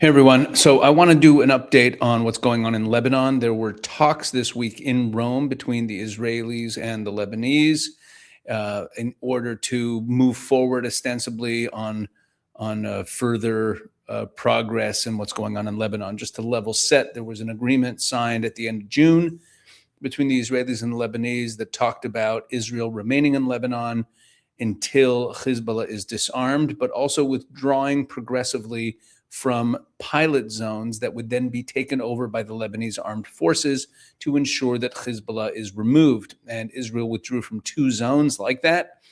Hey everyone. So I want to do an update on what's going on in Lebanon. There were talks this week in Rome between the Israelis and the Lebanese in order to move forward ostensibly on further progress in what's going on in Lebanon. Just to level set, there was an agreement signed at the end of June between the Israelis and the Lebanese that talked about Israel remaining in Lebanon until Hezbollah is disarmed, but also withdrawing progressively from pilot zones that would then be taken over by the Lebanese armed forces to ensure that Hezbollah is removed. And Israel withdrew from 2 zones like that.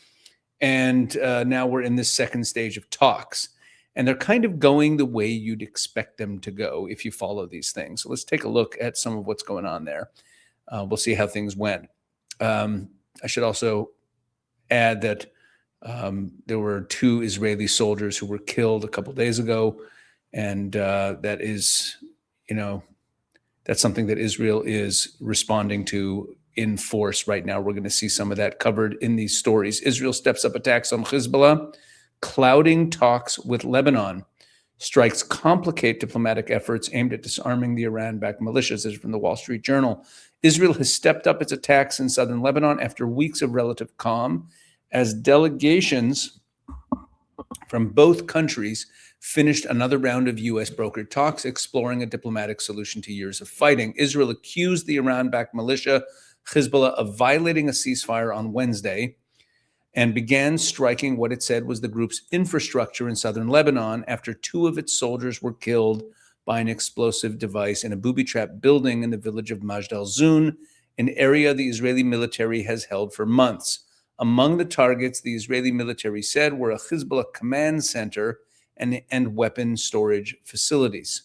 And now we're in this second stage of talks. And they're kind of going the way you'd expect them to go if you follow these things. So let's take a look at some of what's going on there. We'll see how things went. I should also add that there were 2 Israeli soldiers who were killed a couple days ago. And that is, that's something that Israel is responding to in force right now. We're going to see some of that covered in these stories. Israel steps up attacks on Hezbollah, clouding talks with Lebanon. Strikes complicate diplomatic efforts aimed at disarming the Iran-backed militias. This is from the Wall Street Journal. Israel has stepped up its attacks in southern Lebanon after weeks of relative calm, as delegations from both countries finished another round of U.S. brokered talks exploring a diplomatic solution to years of fighting. Israel accused the Iran-backed militia Hezbollah of violating a ceasefire on Wednesday and began striking what it said was the group's infrastructure in southern Lebanon after 2 of its soldiers were killed by an explosive device in a booby-trapped building in the village of Majd al-Zun, an area the Israeli military has held for months. Among the targets, the Israeli military said, were a Hezbollah command center and weapon storage facilities.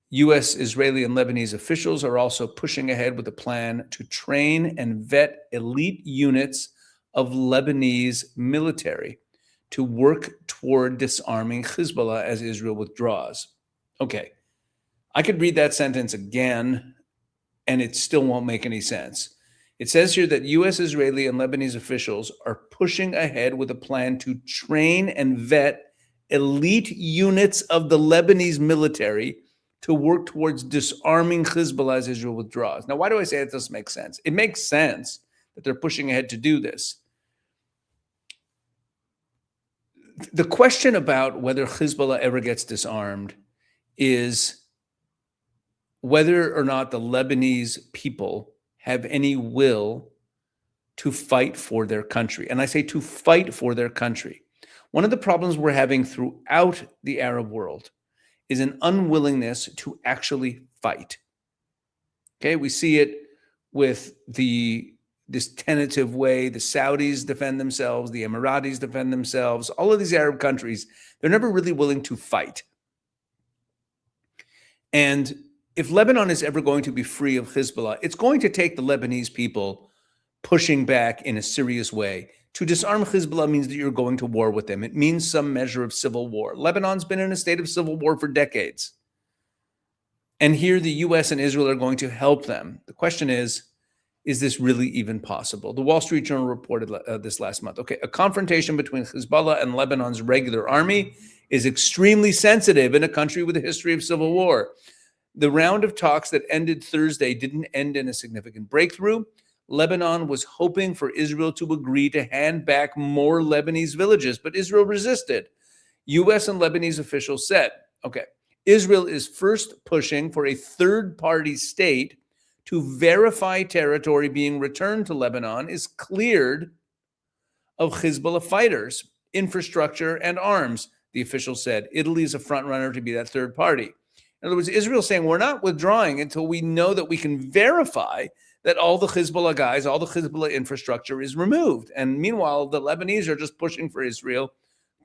U.S., Israeli, and Lebanese officials are also pushing ahead with a plan to train and vet elite units of Lebanese military to work toward disarming Hezbollah as Israel withdraws. Okay, I could read that sentence again, and it still won't make any sense. It says here that U.S., Israeli, and Lebanese officials are pushing ahead with a plan to train and vet elite units of the Lebanese military to work towards disarming Hezbollah as Israel withdraws. Now, why do I say it doesn't make sense? It makes sense that they're pushing ahead to do this. The question about whether Hezbollah ever gets disarmed is whether or not the Lebanese people have any will to fight for their country. And I say to fight for their country. One of the problems we're having throughout the Arab world is an unwillingness to actually fight. Okay, we see it with this tentative way. The Saudis defend themselves, the Emiratis defend themselves. All of these Arab countries, they're never really willing to fight. And if Lebanon is ever going to be free of Hezbollah, it's going to take the Lebanese people pushing back in a serious way. To disarm Hezbollah means that you're going to war with them. It means some measure of civil war. Lebanon's been in a state of civil war for decades. And here the U.S. and Israel are going to help them. The question is this really even possible? The Wall Street Journal reported this last month. Okay, a confrontation between Hezbollah and Lebanon's regular army is extremely sensitive in a country with a history of civil war. The round of talks that ended Thursday didn't end in a significant breakthrough. Lebanon was hoping for Israel to agree to hand back more Lebanese villages, but Israel resisted. U.S. and Lebanese officials said, okay, Israel is first pushing for a third-party state to verify territory being returned to Lebanon is cleared of Hezbollah fighters, infrastructure, and arms, the officials said. Italy is a front-runner to be that third party. In other words, Israel saying, we're not withdrawing until we know that we can verify that all the Hezbollah guys, all the Hezbollah infrastructure is removed. And meanwhile, the Lebanese are just pushing for Israel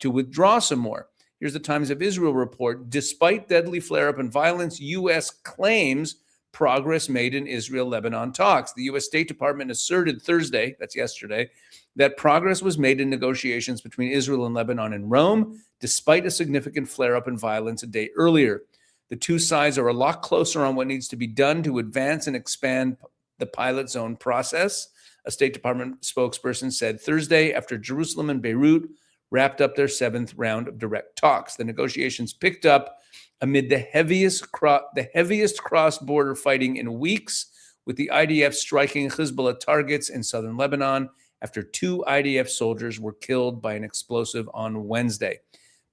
to withdraw some more. Here's the Times of Israel report. Despite deadly flare-up and violence, U.S. claims progress made in Israel-Lebanon talks. The U.S. State Department asserted Thursday, that's yesterday, that progress was made in negotiations between Israel and Lebanon in Rome, despite a significant flare-up in violence a day earlier. The 2 sides are a lot closer on what needs to be done to advance and expand the pilot zone process, a State Department spokesperson said Thursday after Jerusalem and Beirut wrapped up their 7th round of direct talks. The negotiations picked up amid the heaviest cross-border fighting in weeks, with the IDF striking Hezbollah targets in southern Lebanon after 2 IDF soldiers were killed by an explosive on Wednesday.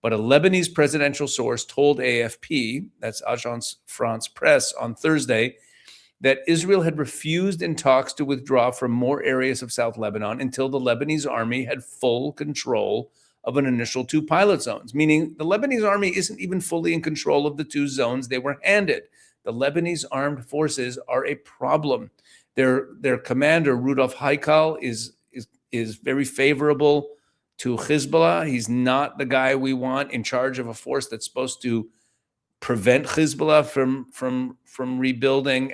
But a Lebanese presidential source told AFP, that's Agence France Presse, on Thursday, that Israel had refused in talks to withdraw from more areas of South Lebanon until the Lebanese army had full control of an initial 2 pilot zones, meaning the Lebanese army isn't even fully in control of the 2 zones they were handed. The Lebanese armed forces are a problem. Their commander, Rudolf Haikal, is very favorable to Hezbollah. He's not the guy we want in charge of a force that's supposed to prevent Hezbollah from rebuilding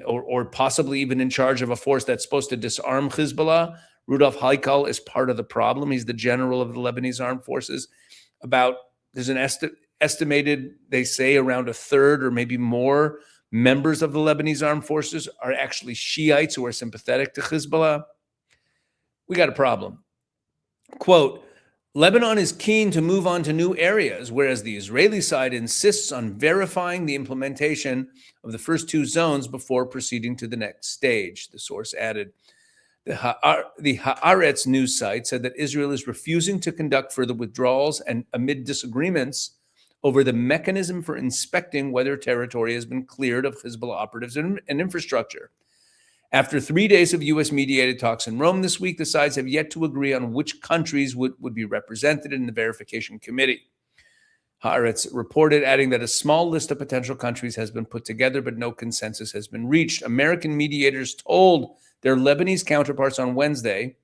or possibly even in charge of a force that's supposed to disarm Hezbollah. Rudolf Haikal is part of the problem. He's the general of the Lebanese armed forces. There's an estimated, they say, around a third or maybe more members of the Lebanese armed forces are actually Shiites who are sympathetic to Hezbollah. We got a problem. Quote, Lebanon is keen to move on to new areas, whereas the Israeli side insists on verifying the implementation of the first 2 zones before proceeding to the next stage, the source added. The Haaretz news site said that Israel is refusing to conduct further withdrawals and amid disagreements over the mechanism for inspecting whether territory has been cleared of Hezbollah operatives and infrastructure. After 3 days of U.S.-mediated talks in Rome this week, the sides have yet to agree on which countries would be represented in the verification committee. Haaretz reported, adding that a small list of potential countries has been put together, but no consensus has been reached. American mediators told their Lebanese counterparts on Wednesday,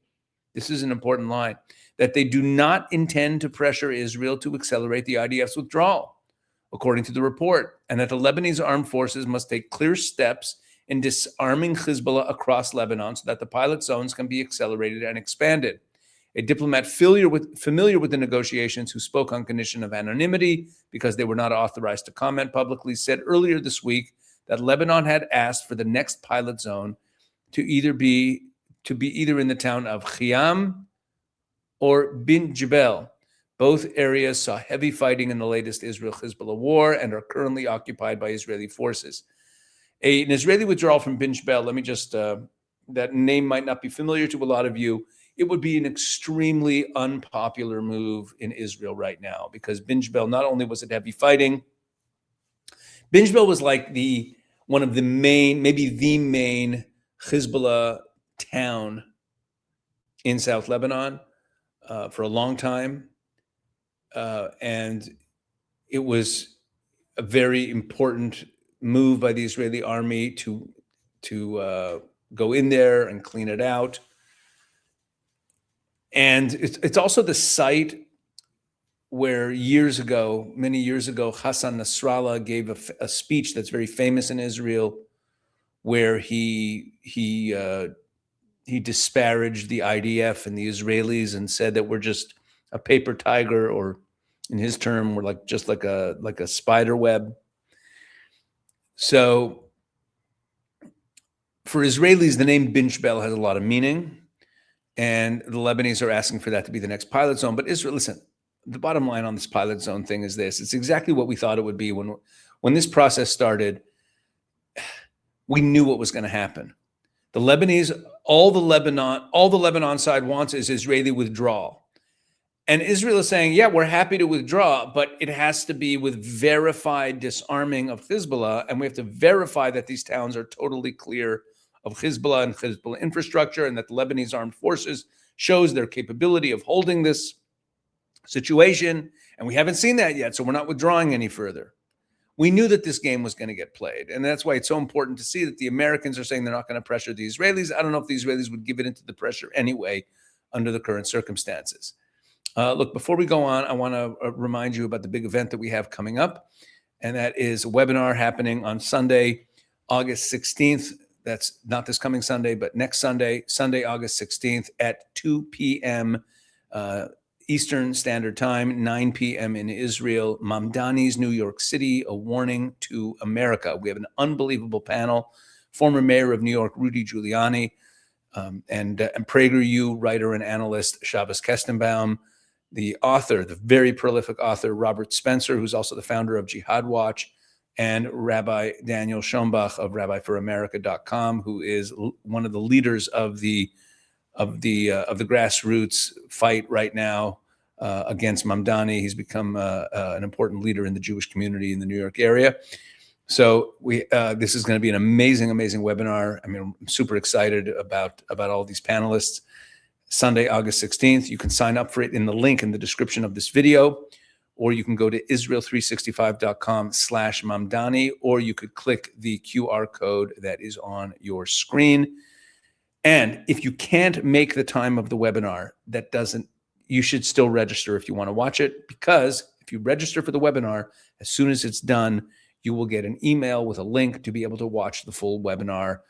this is an important line, that they do not intend to pressure Israel to accelerate the IDF's withdrawal, according to the report, and that the Lebanese armed forces must take clear steps in disarming Hezbollah across Lebanon so that the pilot zones can be accelerated and expanded. A diplomat familiar with the negotiations who spoke on condition of anonymity because they were not authorized to comment publicly said earlier this week that Lebanon had asked for the next pilot zone to be either in the town of Khiam or Bin Jebel. Both areas saw heavy fighting in the latest Israel-Hezbollah war and are currently occupied by Israeli forces. An Israeli withdrawal from Bin Jebel, let me just, that name might not be familiar to a lot of you. It would be an extremely unpopular move in Israel right now because Bin Jebel, not only was it heavy fighting, Bin Jebel was like one of the main, maybe the main Hezbollah town in South Lebanon for a long time. And it was a very important move by the Israeli army to go in there and clean it out. And it's also the site where many years ago, Hassan Nasrallah gave a speech that's very famous in Israel, where he disparaged the IDF and the Israelis and said that we're just a paper tiger, or in his term, we're just like a spider web. So for Israelis, the name Bin Jebel has a lot of meaning, and the Lebanese are asking for that to be the next pilot zone. But Israel, listen, the bottom line on this pilot zone thing is this. It's exactly what we thought it would be when this process started. We knew what was going to happen. The Lebanese, all the Lebanon side wants is Israeli withdrawal. And Israel is saying, yeah, we're happy to withdraw, but it has to be with verified disarming of Hezbollah, and we have to verify that these towns are totally clear of Hezbollah and Hezbollah infrastructure, and that the Lebanese armed forces shows their capability of holding this situation. And we haven't seen that yet, so we're not withdrawing any further. We knew that this game was going to get played, and that's why it's so important to see that the Americans are saying they're not going to pressure the Israelis. I don't know if the Israelis would give it into the pressure anyway under the current circumstances. Look, before we go on, I want to remind you about the big event that we have coming up, and that is a webinar happening on Sunday, August 16th. That's not this coming Sunday, but next Sunday, August 16th at 2 p.m. Eastern Standard Time, 9 p.m. in Israel, Mamdani's New York City, a warning to America. We have an unbelievable panel. Former mayor of New York, Rudy Giuliani, and PragerU writer and analyst Shabbos Kestenbaum, the author, the very prolific author, Robert Spencer, who's also the founder of Jihad Watch, and Rabbi Daniel Schoenbach of RabbiForAmerica.com, who is one of the leaders of the grassroots fight right now against Mamdani. He's become an important leader in the Jewish community in the New York area. So this is going to be an amazing, amazing webinar. I mean, I'm super excited about all these panelists. Sunday, August 16th. You can sign up for it in the link in the description of this video, or you can go to Israel365.com/Mamdani, or you could click the QR code that is on your screen. And if you can't make the time of the webinar, you should still register if you want to watch it, because if you register for the webinar, as soon as it's done, you will get an email with a link to be able to watch the full webinar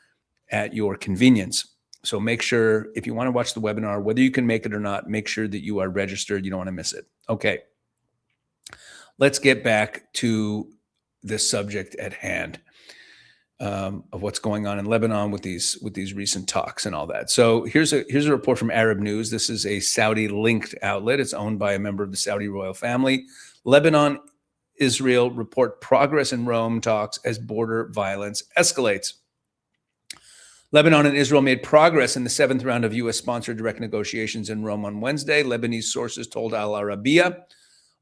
at your convenience. So make sure, if you want to watch the webinar, whether you can make it or not, make sure that you are registered. You don't want to miss it. Okay. Let's get back to the subject at hand of what's going on in Lebanon with these recent talks and all that. So here's a report from Arab News. This is a Saudi-linked outlet. It's owned by a member of the Saudi royal family. Lebanon, Israel report progress in Rome talks as border violence escalates. Lebanon and Israel made progress in the 7th round of U.S.-sponsored direct negotiations in Rome on Wednesday, Lebanese sources told Al Arabiya,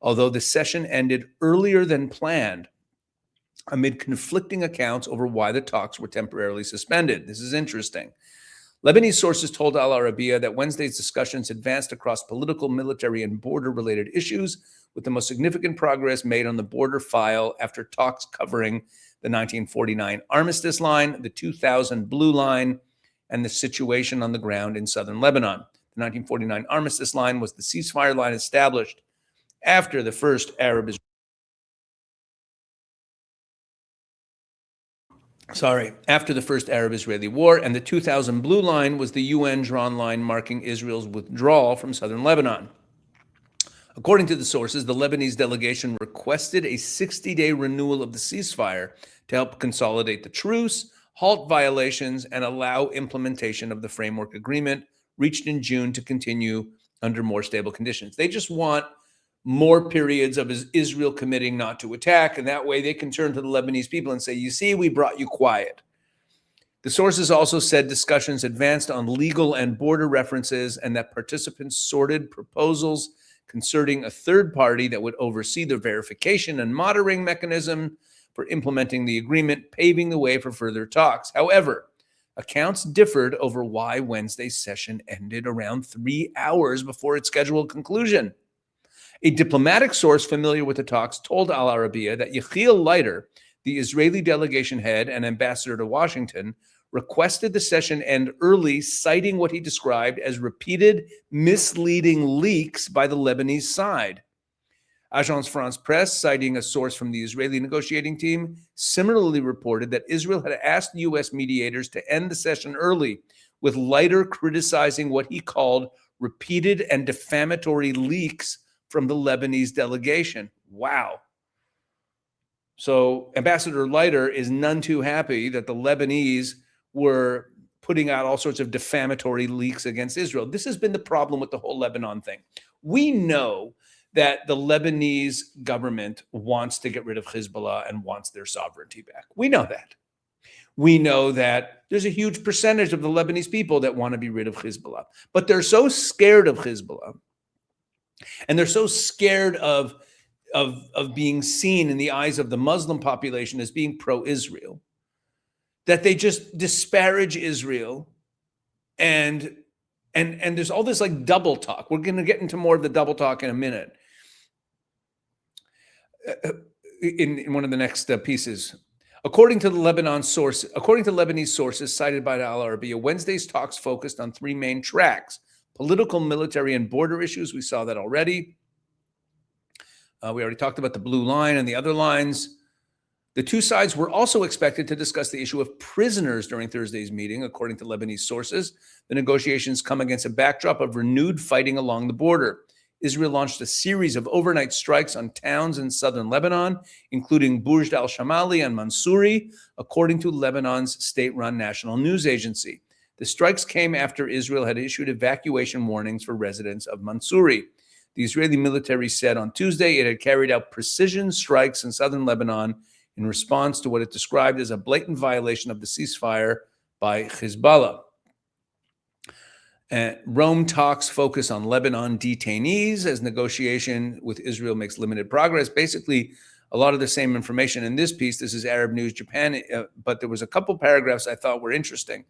although the session ended earlier than planned amid conflicting accounts over why the talks were temporarily suspended. This is interesting. Lebanese sources told Al Arabiya that Wednesday's discussions advanced across political, military, and border-related issues, with the most significant progress made on the border file after talks covering the 1949 armistice line, the 2000 blue line, and the situation on the ground in southern Lebanon. The 1949 armistice line was the ceasefire line established after the first Arab-Israeli war, and the 2000 blue line was the UN-drawn line marking Israel's withdrawal from southern Lebanon. According to the sources, the Lebanese delegation requested a 60-day renewal of the ceasefire to help consolidate the truce, halt violations, and allow implementation of the framework agreement reached in June to continue under more stable conditions. They just want more periods of Israel committing not to attack, and that way they can turn to the Lebanese people and say, you see, we brought you quiet. The sources also said discussions advanced on legal and border references, and that participants sorted proposals concerning a third party that would oversee the verification and monitoring mechanism for implementing the agreement, paving the way for further talks. However, accounts differed over why Wednesday's session ended around 3 hours before its scheduled conclusion. A diplomatic source familiar with the talks told Al Arabiya that Yechiel Leiter, the Israeli delegation head and ambassador to Washington, requested the session end early, citing what he described as repeated misleading leaks by the Lebanese side. Agence France-Presse, citing a source from the Israeli negotiating team, similarly reported that Israel had asked U.S. mediators to end the session early, with Leiter criticizing what he called repeated and defamatory leaks from the Lebanese delegation. Wow. So Ambassador Leiter is none too happy that the Lebanese were putting out all sorts of defamatory leaks against Israel. This has been the problem with the whole Lebanon thing. We know that the Lebanese government wants to get rid of Hezbollah and wants their sovereignty back. We know that. We know that there's a huge percentage of the Lebanese people that want to be rid of Hezbollah, but they're so scared of Hezbollah, and they're so scared of being seen in the eyes of the Muslim population as being pro-Israel, that they just disparage Israel, and there's all this like double talk. We're going to get into more of the double talk in a minute. In one of the next pieces, according to Lebanese sources cited by Al Arabiya, Wednesday's talks focused on 3 main tracks: political, military, and border issues. We saw that already. We already talked about the blue line and the other lines. The two sides were also expected to discuss the issue of prisoners during Thursday's meeting, according to Lebanese sources. The negotiations come against a backdrop of renewed fighting along the border. Israel launched a series of overnight strikes on towns in southern Lebanon, including Burj al-Shamali and Mansouri, according to Lebanon's state-run national news agency. The strikes came after Israel had issued evacuation warnings for residents of Mansouri. The Israeli military said on Tuesday it had carried out precision strikes in southern Lebanon in response to what it described as a blatant violation of the ceasefire by Hezbollah. Rome talks focus on Lebanon detainees as negotiation with Israel makes limited progress. Basically, a lot of the same information in this piece. This is Arab News Japan, but there was a couple paragraphs I thought were interesting.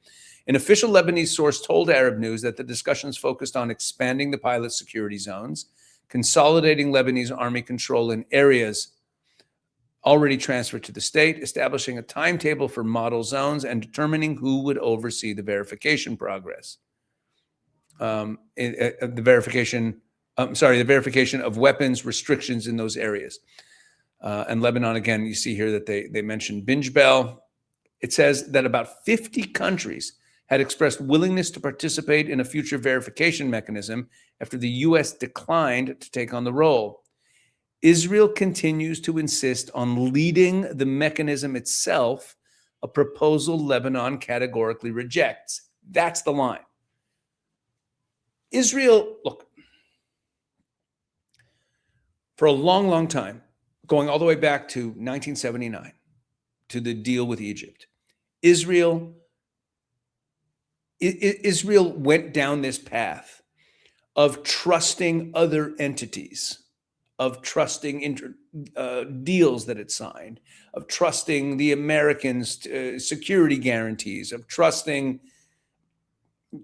An official Lebanese source told Arab News that the discussions focused on expanding the pilot security zones, consolidating Lebanese army control in areas already transferred to the state, establishing a timetable for model zones, and determining who would oversee the verification progress. The verification of weapons restrictions in those areas. And Lebanon, again, you see here that they mentioned Binge Bell. It says that about 50 countries had expressed willingness to participate in a future verification mechanism after the U.S. declined to take on the role. Israel continues to insist on leading the mechanism itself, a proposal Lebanon categorically rejects. That's the line. Israel, look, for a long, long time, going all the way back to 1979, to the deal with Egypt, Israel went down this path of trusting other entities, of trusting deals that it signed, of trusting the Americans' security guarantees, of trusting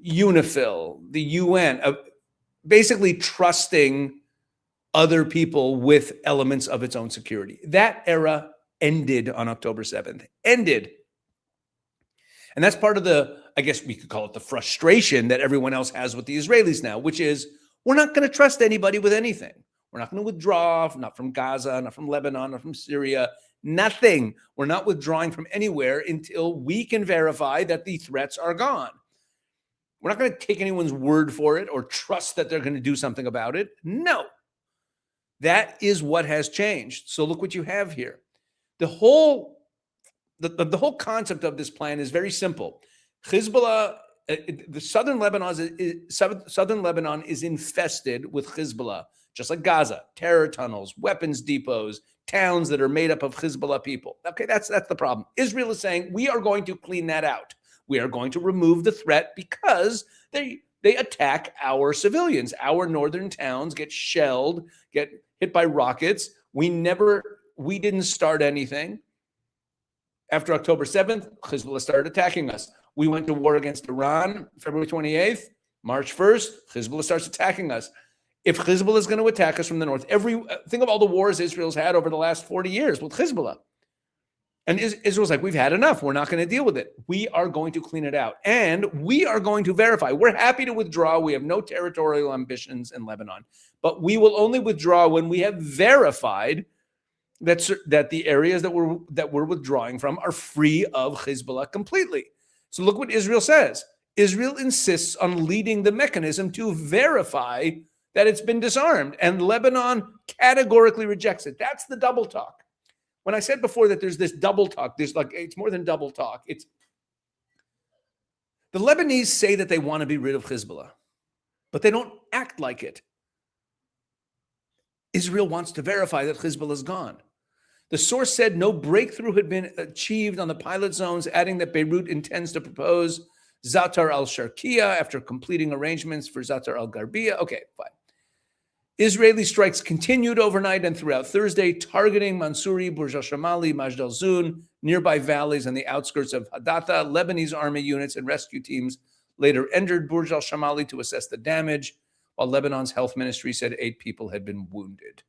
UNIFIL, the UN, of basically trusting other people with elements of its own security. That era ended on October 7th, ended. And that's part of the, I guess we could call it the frustration that everyone else has with the Israelis now, which is we're not going to trust anybody with anything. We're not going to withdraw, not from Gaza, not from Lebanon, not from Syria, nothing. We're not withdrawing from anywhere until we can verify that the threats are gone. We're not going to take anyone's word for it or trust that they're going to do something about it. No. That is what has changed. So look what you have here. The whole concept of this plan is very simple. Hezbollah, the southern Lebanon is infested with Hezbollah, just like Gaza. Terror tunnels, weapons depots, towns that are made up of Hezbollah people. Okay, that's the problem. Israel is saying we are going to clean that out. We are going to remove the threat because they attack our civilians. Our northern towns get shelled, get hit by rockets. We didn't start anything. After October 7th, Hezbollah started attacking us. We went to war against Iran February 28th. March 1st, Hezbollah starts attacking us. If Hezbollah is going to attack us from the north, think of all the wars Israel's had over the last 40 years with Hezbollah. And Israel's like, we've had enough. We're not going to deal with it. We are going to clean it out. And we are going to verify. We're happy to withdraw. We have no territorial ambitions in Lebanon. But we will only withdraw when we have verified that the areas that we're withdrawing from are free of Hezbollah completely. So look what Israel says. Israel insists on leading the mechanism to verify that it's been disarmed. And Lebanon categorically rejects it. That's the double talk. When I said before that there's this double talk, it's more than double talk. It's the Lebanese say that they want to be rid of Hezbollah, but they don't act like it. Israel wants to verify that Hezbollah is gone. The source said no breakthrough had been achieved on the pilot zones, adding that Beirut intends to propose Zatar al-Sharqiya after completing arrangements for Zatar al-Garbiya. Okay, fine. Israeli strikes continued overnight and throughout Thursday, targeting Mansouri, Burj al-Shamali, Majd al-Zun, nearby valleys on the outskirts of Hadatha. Lebanese army units and rescue teams later entered Burj al-Shamali to assess the damage, while Lebanon's health ministry said 8 people had been wounded.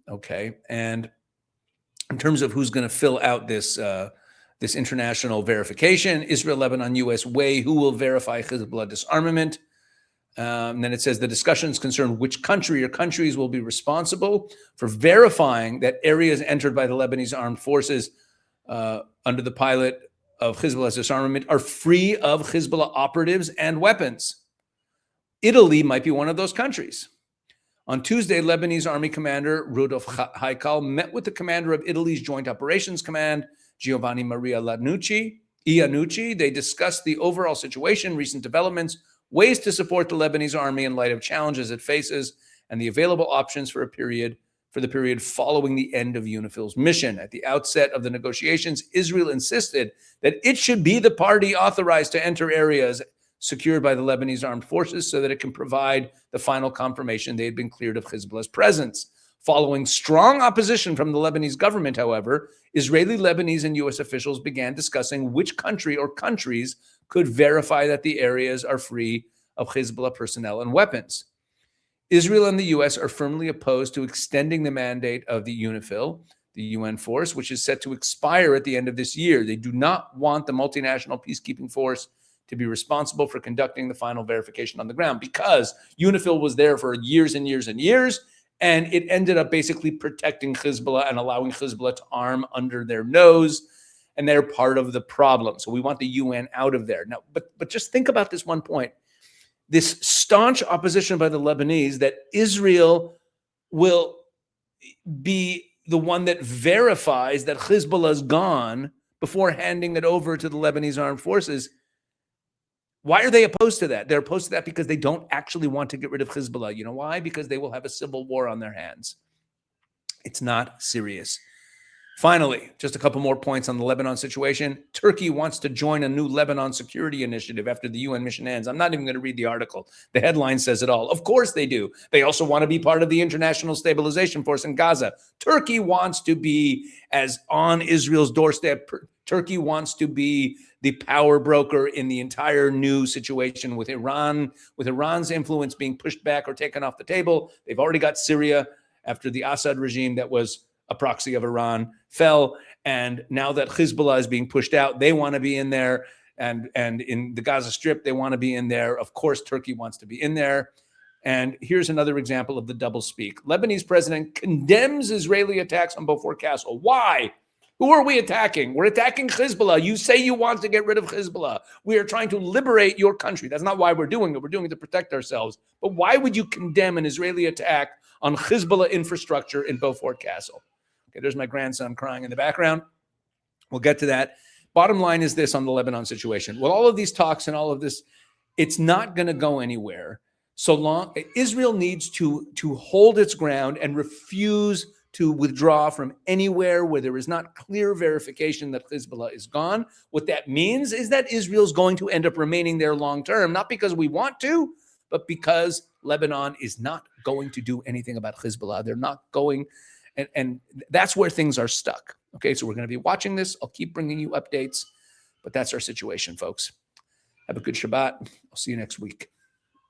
Okay, and in terms of who's going to fill out this international verification, Israel, Lebanon, U.S. way, who will verify Hezbollah disarmament? And then it says the discussions concern which country or countries will be responsible for verifying that areas entered by the Lebanese armed forces under the pilot of Hezbollah's disarmament are free of Hezbollah operatives and weapons. Italy might be one of those countries. On Tuesday, Lebanese Army Commander Rudolf Haikal met with the commander of Italy's Joint Operations Command, Giovanni Maria Iannucci. They discussed the overall situation, recent developments, ways to support the Lebanese army in light of challenges it faces, and the available options for the period following the end of UNIFIL's mission. At the outset of the negotiations, Israel insisted that it should be the party authorized to enter areas secured by the Lebanese armed forces so that it can provide the final confirmation they had been cleared of Hezbollah's presence. Following strong opposition from the Lebanese government, however, Israeli, Lebanese, and U.S. officials began discussing which country or countries could verify that the areas are free of Hezbollah personnel and weapons. Israel and the U.S. are firmly opposed to extending the mandate of the UNIFIL, the UN force, which is set to expire at the end of this year. They do not want the multinational peacekeeping force to be responsible for conducting the final verification on the ground, because UNIFIL was there for years and years and years, and it ended up basically protecting Hezbollah and allowing Hezbollah to arm under their nose, and they're part of the problem. So we want the UN out of there. Now, but just think about this one point. This staunch opposition by the Lebanese that Israel will be the one that verifies that Hezbollah is gone before handing it over to the Lebanese armed forces. Why are they opposed to that? They're opposed to that because they don't actually want to get rid of Hezbollah. You know why? Because they will have a civil war on their hands. It's not serious. Finally, just a couple more points on the Lebanon situation. Turkey wants to join a new Lebanon security initiative after the UN mission ends. I'm not even going to read the article. The headline says it all. Of course they do. They also want to be part of the International Stabilization Force in Gaza. Turkey wants to be as on Israel's doorstep. Turkey wants to be the power broker in the entire new situation with Iran, with Iran's influence being pushed back or taken off the table. They've already got Syria after the Assad regime that was a proxy of Iran fell. And now that Hezbollah is being pushed out, they want to be in there. And in the Gaza Strip, they want to be in there. Of course, Turkey wants to be in there. And here's another example of the doublespeak. Lebanese president condemns Israeli attacks on Beaufort Castle. Why? Who are we attacking? We're attacking Hezbollah. You say you want to get rid of Hezbollah. We are trying to liberate your country. That's not why we're doing it. We're doing it to protect ourselves. But why would you condemn an Israeli attack on Hezbollah infrastructure in Beaufort Castle? Okay, there's my grandson crying in the background. We'll get to that. Bottom line is this on the Lebanon situation. With all of these talks and all of this, it's not going to go anywhere so long. Israel needs to hold its ground and refuse to withdraw from anywhere where there is not clear verification that Hezbollah is gone. What that means is that Israel's going to end up remaining there long term, not because we want to, but because Lebanon is not going to do anything about Hezbollah. They're not going. And that's where things are stuck. Okay, so we're going to be watching this. I'll keep bringing you updates, but that's our situation, folks. Have a good Shabbat. I'll see you next week.